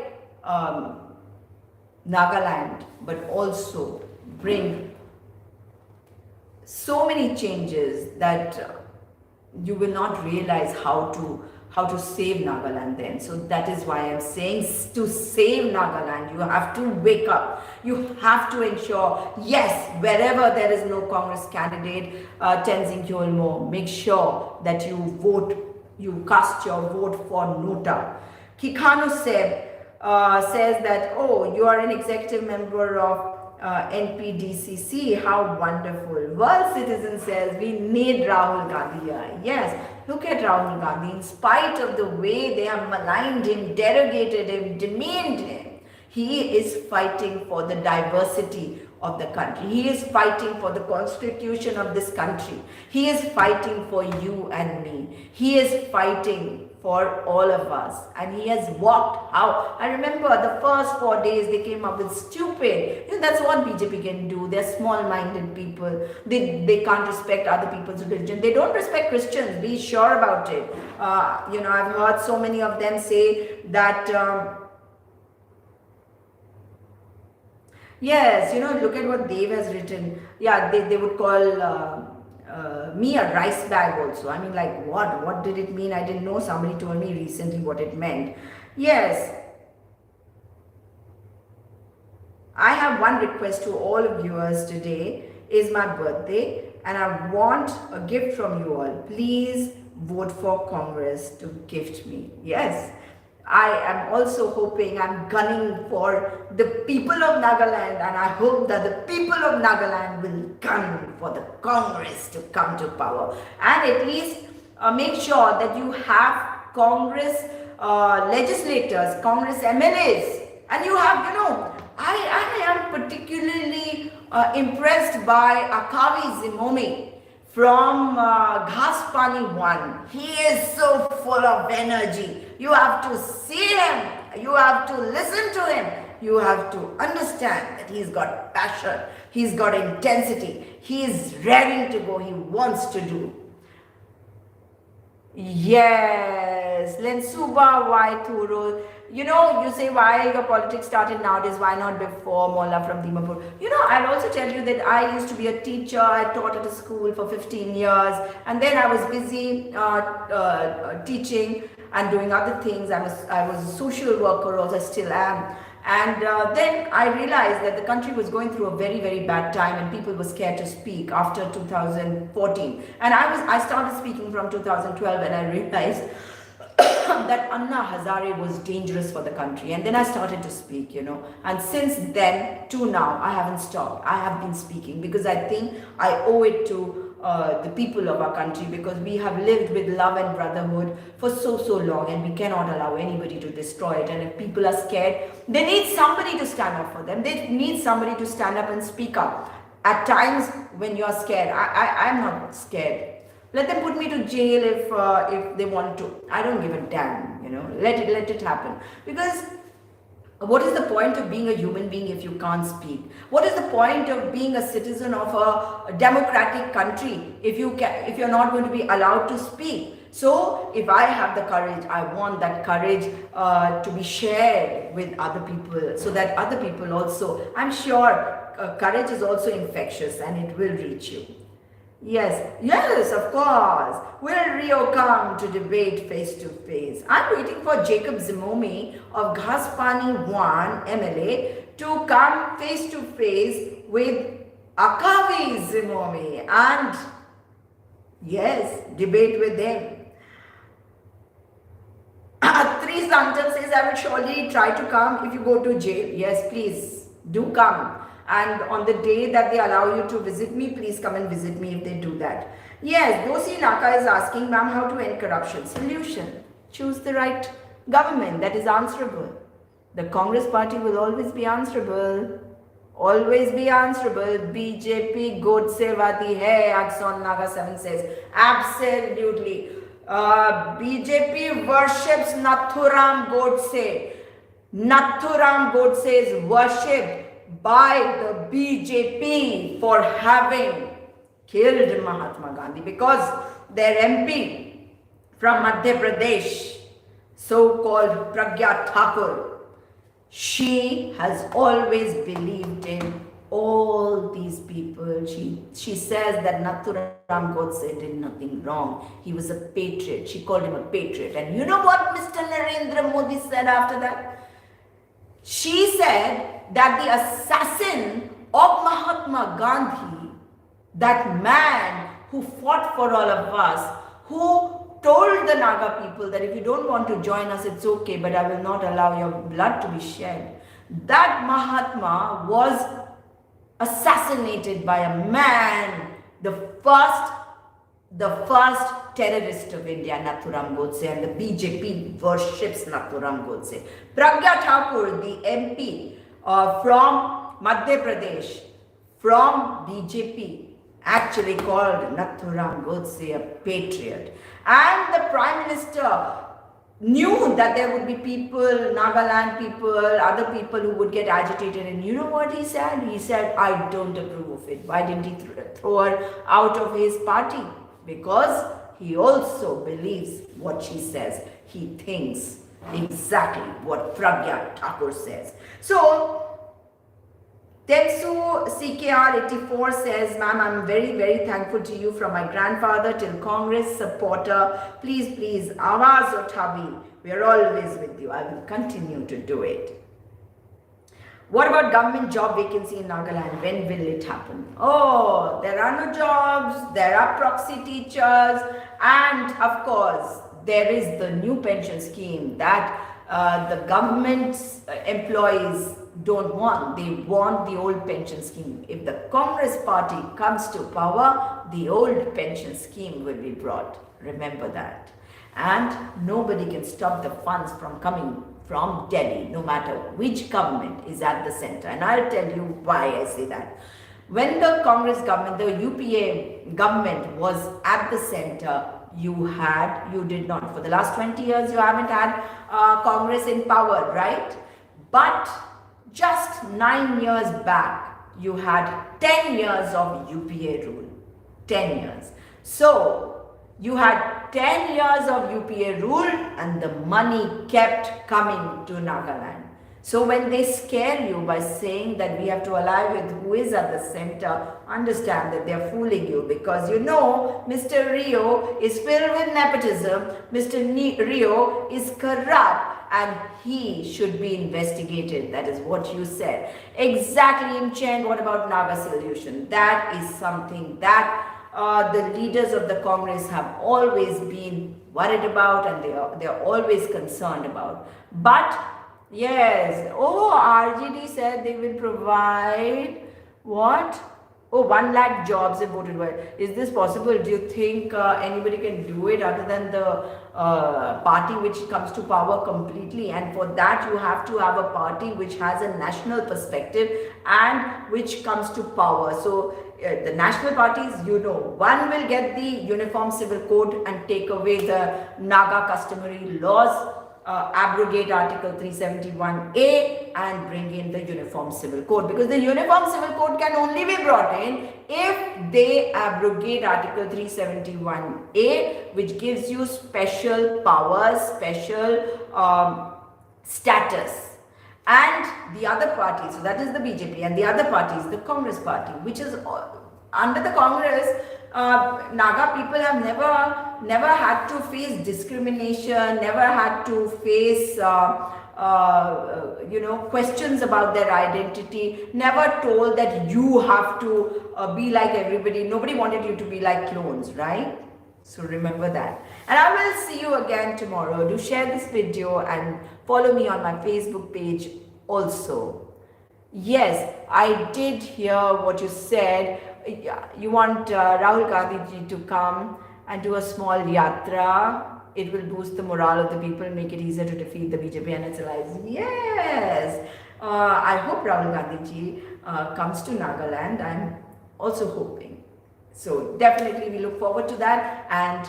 Nagaland, but also bring so many changes that you will not realize how to save Nagaland then. So that is why I'm saying, to save Nagaland, you have to wake up. You have to ensure, yes, wherever there is no Congress candidate, Tenzing Gyalmo, make sure that you vote, you cast your vote for Nota. Kikano Seb says that, oh, you are an executive member of NPDCC, how wonderful. World Citizen says we need Rahul Gandhi here. Yes, look at Rahul Gandhi. In spite of the way they have maligned him, derogated him, demeaned him, he is fighting for the diversity of the country. He is fighting for the constitution of this country. He is fighting for you and me. He is fighting for all of us, and he has walked out. I remember the first 4 days they came up with stupid, that's what BJP can do. They're small-minded people. They can't respect other people's religion. They don't respect Christians, be sure about it. I've heard so many of them say that yes, look at what Dave has written. Yeah, they would call me a rice bag also. I mean, like, what did it mean? I didn't know. Somebody told me recently what it meant. Yes, I have one request to all of viewers. Today is my birthday and I want a gift from you all. Please vote for Congress to gift me. Yes, I am also hoping, I'm gunning for the people of Nagaland, and I hope that the people of Nagaland will gun for the Congress to come to power. And at least make sure that you have Congress legislators, Congress MLAs, and you have, I am particularly impressed by Akavi Zimomi from Ghaspani 1. He is so full of energy. You have to see him. You have to listen to him. You have to understand that he's got passion. He's got intensity. He is raring to go. He wants to do. Yes, Lensuba Waituru. You know, you say why your politics started nowadays, why not before Molla from Dimapur? You know, I'll also tell you that I used to be a teacher. I taught at a school for 15 years, and then I was busy teaching and doing other things. I was a social worker, also I still am. And then I realized that the country was going through a very, very bad time, and people were scared to speak after 2014. And I started speaking from 2012, and I realized that Anna Hazare was dangerous for the country. And then I started to speak, you know. And since then to now, I haven't stopped. I have been speaking because I think I owe it to the people of our country, because we have lived with love and brotherhood for so long, and we cannot allow anybody to destroy it. And if people are scared, they need somebody to stand up for them. They need somebody to stand up and speak up. At times when you're scared, I'm not scared. Let them put me to jail if they want to. I don't give a damn, you know. Let it happen. Because what is the point of being a human being if you can't speak? What is the point of being a citizen of a democratic country if you're not going to be allowed to speak? So if I have the courage, I want that courage to be shared with other people, so that other people also, I'm sure courage is also infectious and it will reach you. Yes, of course. Will Rio come to debate face to face? I'm waiting for Jacob Zimomi of Ghaspani 1 MLA to come face to face with Akavi Zimomi and yes, debate with them. Three Santan says, I will surely try to come if you go to jail. Yes, please do come. And on the day that they allow you to visit me, please come and visit me if they do that. Yes, Dosi Naka is asking, ma'am, how to end corruption? Solution: choose the right government that is answerable. The Congress party will always be answerable. Always be answerable. BJP Godsevati hai, Axon Naga 7 says. Absolutely. BJP worships Nathuram Godse. Nathuram Godse is worshipped by the BJP for having killed Mahatma Gandhi, because their MP from Madhya Pradesh, so-called Pragya Thakur, she has always believed in all these people. She says that Nathuram Godse did nothing wrong. He was a patriot. She called him a patriot. And you know what Mr. Narendra Modi said after that? She said that the assassin of Mahatma Gandhi, that man who fought for all of us, who told the Naga people that if you don't want to join us, it's okay, but I will not allow your blood to be shed. That Mahatma was assassinated by a man, the first terrorist of India, Nathuram Godse, and the BJP worships Nathuram Godse. Pragya Thakur, the MP from Madhya Pradesh, from BJP, actually called Nathuram Godse a patriot. And the Prime Minister knew that there would be people, Nagaland people, other people who would get agitated. And you know what he said? He said, I don't approve of it. Why didn't he throw her out of his party? Because he also believes what she says. He thinks exactly what Pragya Thakur says. So, Temsu CKR84 says, ma'am, I'm very thankful to you, from my grandfather till Congress supporter. Please, Awaz Othabi, we are always with you. I will continue to do it. What about government job vacancy in Nagaland? When will it happen? Oh, there are no jobs, there are proxy teachers, and of course, there is the new pension scheme that the government's employees don't want. They want the old pension scheme. If the Congress party comes to power, the old pension scheme will be brought. Remember that. And nobody can stop the funds from coming from Delhi, no matter which government is at the center. And I'll tell you why I say that. When the Congress government, the UPA government was at the center, you did not. For the last 20 years, you haven't had Congress in power, right? But just 9 years back, you had 10 years of UPA rule. 10 years. So, you had 10 years of UPA rule and the money kept coming to Nagaland. So when they scare you by saying that we have to ally with who is at the center, understand that they are fooling you, because you know Mr. Rio is filled with nepotism, Mr. Rio is corrupt and he should be investigated. That is what you said. Exactly, Im Cheng. What about Naga solution? That is something that the leaders of the Congress have always been worried about and they are always concerned about. But yes, oh, RGD said they will provide what? Oh, 1 lakh jobs if voted well. Is this possible? Do you think anybody can do it other than the party which comes to power completely? And for that, you have to have a party which has a national perspective and which comes to power. So, the national parties, you know, one will get the Uniform Civil Code and take away the Naga customary laws, abrogate Article 371A and bring in the Uniform Civil Code, because the Uniform Civil Code can only be brought in if they abrogate Article 371A, which gives you special powers, special status. And the other party, so that is the BJP, and the other party is the Congress party, which is under the Congress, Naga people have never had to face discrimination, never had to face questions about their identity, never told that you have to be like everybody. Nobody wanted you to be like clones, right? So remember that. And I will see you again tomorrow. Do share this video and follow me on my Facebook page also. Yes, I did hear what you said. You want Rahul Gandhi ji to come and do a small yatra. It will boost the morale of the people, make it easier to defeat the BJP and its allies. Yes, I hope Rahul Gandhi ji comes to Nagaland. I'm also hoping. So definitely we look forward to that. And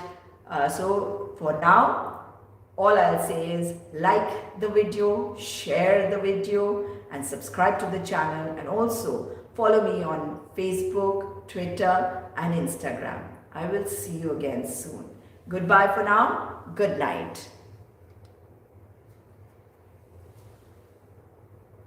so for now, all I'll say is like the video, share the video and subscribe to the channel, and also follow me on Facebook, Twitter and Instagram. I will see you again soon. Goodbye for now. Good night.